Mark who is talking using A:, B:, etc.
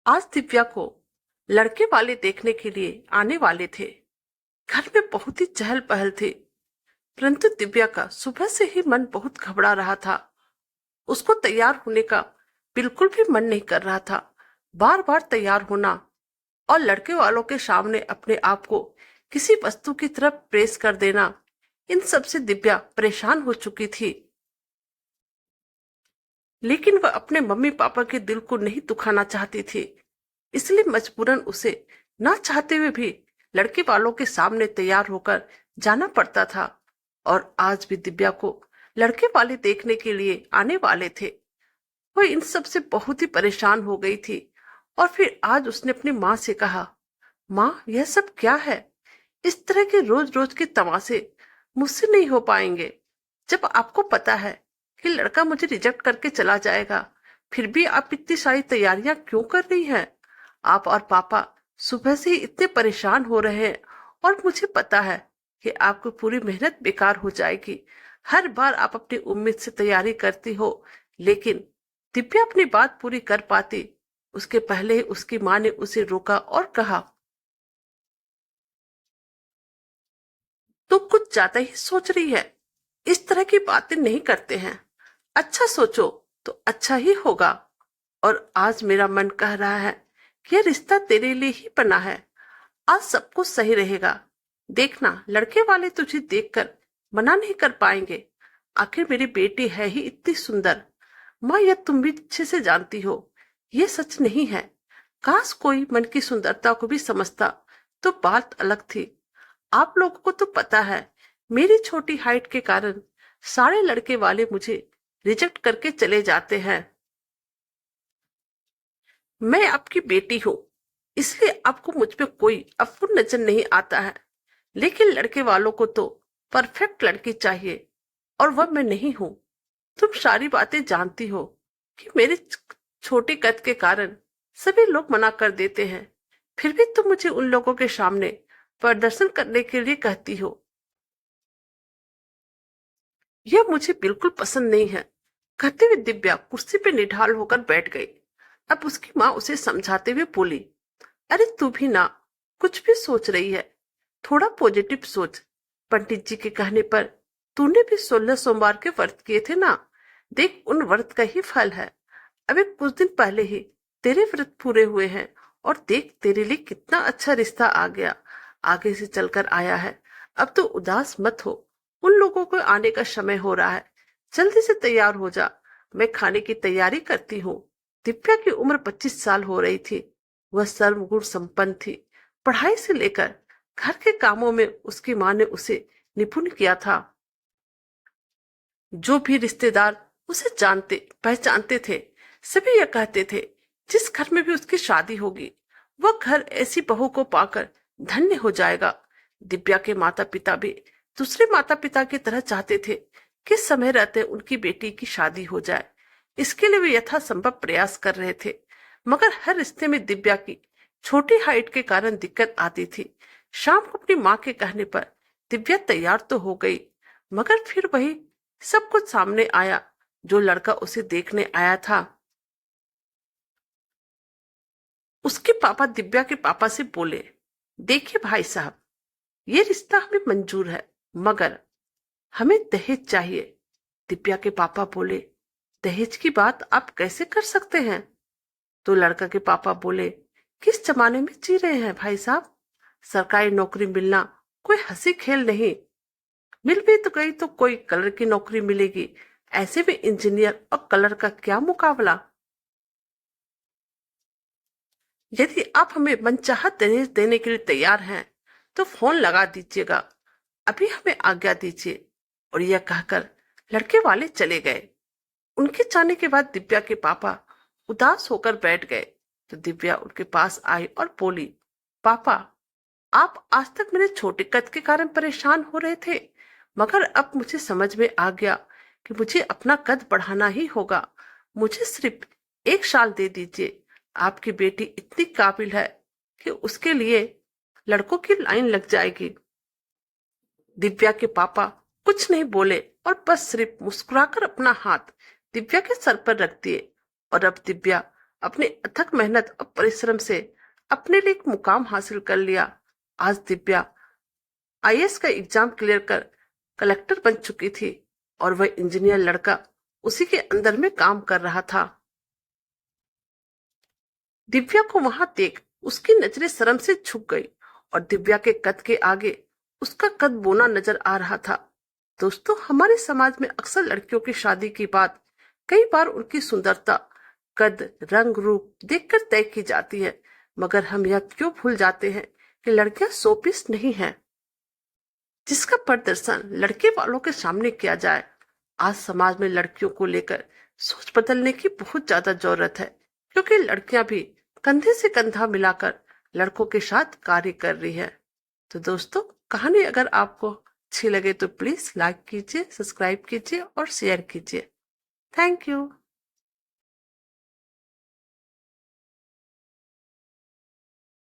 A: आज दिव्या को लड़के वाले देखने के लिए आने वाले थे। घर में बहुत ही चहल पहल थी, परंतु दिव्या का सुबह से ही मन बहुत घबरा रहा था। उसको तैयार होने का बिल्कुल भी मन नहीं कर रहा था। बार बार तैयार होना और लड़के वालों के सामने अपने आप को किसी वस्तु की तरफ प्रेस कर देना, इन सब से दिव्या परेशान हो चुकी थी। लेकिन वह अपने मम्मी पापा के दिल को नहीं दुखाना चाहती थी, इसलिए मजबूरन उसे ना चाहते हुए भी लड़के वालों के सामने तैयार होकर जाना पड़ता था। और आज भी दिव्या को लड़के वाले देखने के लिए आने वाले थे। वह इन सब से बहुत ही परेशान हो गई थी। और फिर आज उसने अपनी माँ से कहा, माँ, यह सब क्या है? इस तरह के रोज रोज के तमाशे मुझसे नहीं हो पाएंगे। जब आपको पता है कि लड़का मुझे रिजेक्ट करके चला जाएगा, फिर भी आप इतनी सारी तैयारियां क्यों कर रही हैं? आप और पापा सुबह से ही इतने परेशान हो रहे हैं और मुझे पता है कि आपकी पूरी मेहनत बेकार हो जाएगी। हर बार आप अपनी उम्मीद से तैयारी करती हो, लेकिन दिव्या अपनी बात पूरी कर पाती उसके पहले ही उसकी माँ ने उसे रोका और कहा, तू कुछ ज्यादा ही सोच रही है। इस तरह की बातें नहीं करते हैं। अच्छा सोचो तो अच्छा ही होगा। और आज मेरा मन कह रहा है कि यह रिश्ता तेरे लिए ही बना है। आज सब कुछ सही रहेगा। देखना, लड़के वाले तुझे देखकर मना नहीं कर पाएंगे। आखिर मेरी बेटी है ही इतनी सुंदर। माँ, यह तुम भी अच्छे से जानती हो, ये सच नहीं है। काश कोई मन की सुंदरता को भी समझता तो बात अलग थी। आप लोगों को तो पता है, मेरी छोटी हाइट के कारण सारे लड़के वाले मुझे रिजेक्ट करके चले जाते हैं। मैं आपकी बेटी हूँ, इसलिए आपको मुझ पे कोई अपूर्ण नजर नहीं आता है। लेकिन लड़के वालों को तो परफेक्ट लड़की चाहिए, और वह मैं नहीं हूँ। तुम सारी बातें जानती हो कि मेरे छोटे कद के कारण सभी लोग मना कर देते हैं। फिर भी तुम मुझे उन लोगों के सामने प्रदर्शन करने के लिए कहती हो। यह मुझे बिल्कुल पसंद नहीं है। कहते हुए दिव्या कुर्सी पे निढाल होकर बैठ गई। अब उसकी माँ उसे समझाते हुए बोली, अरे तू भी ना कुछ भी सोच रही है, थोड़ा पॉजिटिव सोच। पंडित जी के कहने पर तूने भी 16 सोमवार के व्रत किए थे ना। देख, उन व्रत का ही फल है। अभी कुछ दिन पहले ही तेरे व्रत पूरे हुए हैं, और देख तेरे लिए कितना अच्छा रिश्ता आ गया, आगे से चलकर आया है। अब तो उदास मत हो, उन लोगों को आने का समय हो रहा है। जल्दी से तैयार हो जा, मैं खाने की तैयारी करती हूँ। दिव्या की उम्र 25 साल हो रही थी। वह सर्वगुण संपन्न थी। पढ़ाई से लेकर घर के कामों में उसकी माँ ने उसे निपुण किया था। जो भी रिश्तेदार उसे जानते पहचानते थे, सभी यह कहते थे, जिस घर में भी उसकी शादी होगी, वह घर ऐसी बहू को पाकर धन्य हो जाएगा। दिव्या के माता पिता भी दूसरे माता पिता की तरह चाहते थे कि समय रहते उनकी बेटी की शादी हो जाए। इसके लिए वे यथासंभव प्रयास कर रहे थे, मगर हर रिश्ते में दिव्या की छोटी हाइट के कारण दिक्कत आती थी। शाम को अपनी माँ के कहने पर दिव्या तैयार तो हो गई, मगर फिर वही सब कुछ सामने आया जो लड़का उसे देखने आया था। उसके पापा दिव्या के पापा से बोले, देखिए भाई साहब, ये रिश्ता हमें मंजूर है, मगर हमें दहेज चाहिए। दिव्या के पापा बोले, दहेज की बात आप कैसे कर सकते हैं? तो लड़का के पापा बोले, किस जमाने में जी रहे हैं भाई साहब? सरकारी नौकरी मिलना कोई हंसी खेल नहीं। मिल भी तो गई तो कोई कलर की नौकरी मिलेगी। ऐसे में इंजीनियर और कलर का क्या मुकाबला? यदि आप हमें मनचाहा दहेज देने के लिए तैयार हैं, तो फोन लगा दीजिएगा। अभी हमें आज्ञा दीजिए। और यह कहकर लड़के वाले चले गए। उनके जाने के बाद दिव्या के पापा उदास होकर बैठ गए। तो दिव्या उनके पास आई और बोली, पापा, आप आज तक मेरे छोटे कद के कारण परेशान हो रहे थे, मगर अब मुझे समझ में आ गया कि मुझे अपना कद बढ़ाना ही होगा। मुझे सिर्फ 1 साल दे दीजिए। आपकी बेटी इतनी काबिल है कि उसके लिए लड़कों की लाइन लग जाएगी। दिव्या के पापा कुछ नहीं बोले और बस सिर्फ मुस्कुराकर अपना हाथ दिव्या के सर पर रख दिए। और अब दिव्या अपनी अथक मेहनत और परिश्रम से अपने लिए एक मुकाम हासिल कर लिया। आज दिव्या आईएएस का एग्जाम क्लियर कर कलेक्टर बन चुकी थी और वह इंजीनियर लड़का उसी के अंदर में काम कर रहा था। दिव्या को वहां देख उसकी नजरें शर्म से झुक गई और दिव्या के कद के आगे उसका कद बोना नजर आ रहा था। दोस्तों, हमारे समाज में अक्सर लड़कियों की शादी की बात कई बार उनकी सुंदरता, कद, रंग, रूप देखकर तय की जाती है, मगर हम यह क्यों भूल जाते हैं कि लड़कियां शो पीस नहीं है जिसका प्रदर्शन लड़के वालों के सामने किया जाए। आज समाज में लड़कियों को लेकर सोच बदलने की बहुत ज्यादा जरूरत है, क्योंकि लड़कियां भी कंधे से कंधा मिलाकर लड़कों के साथ कार्य कर रही है। तो दोस्तों, कहानी अगर आपको अच्छी लगे तो प्लीज लाइक कीजिए, सब्सक्राइब कीजिए और शेयर कीजिए। Thank you.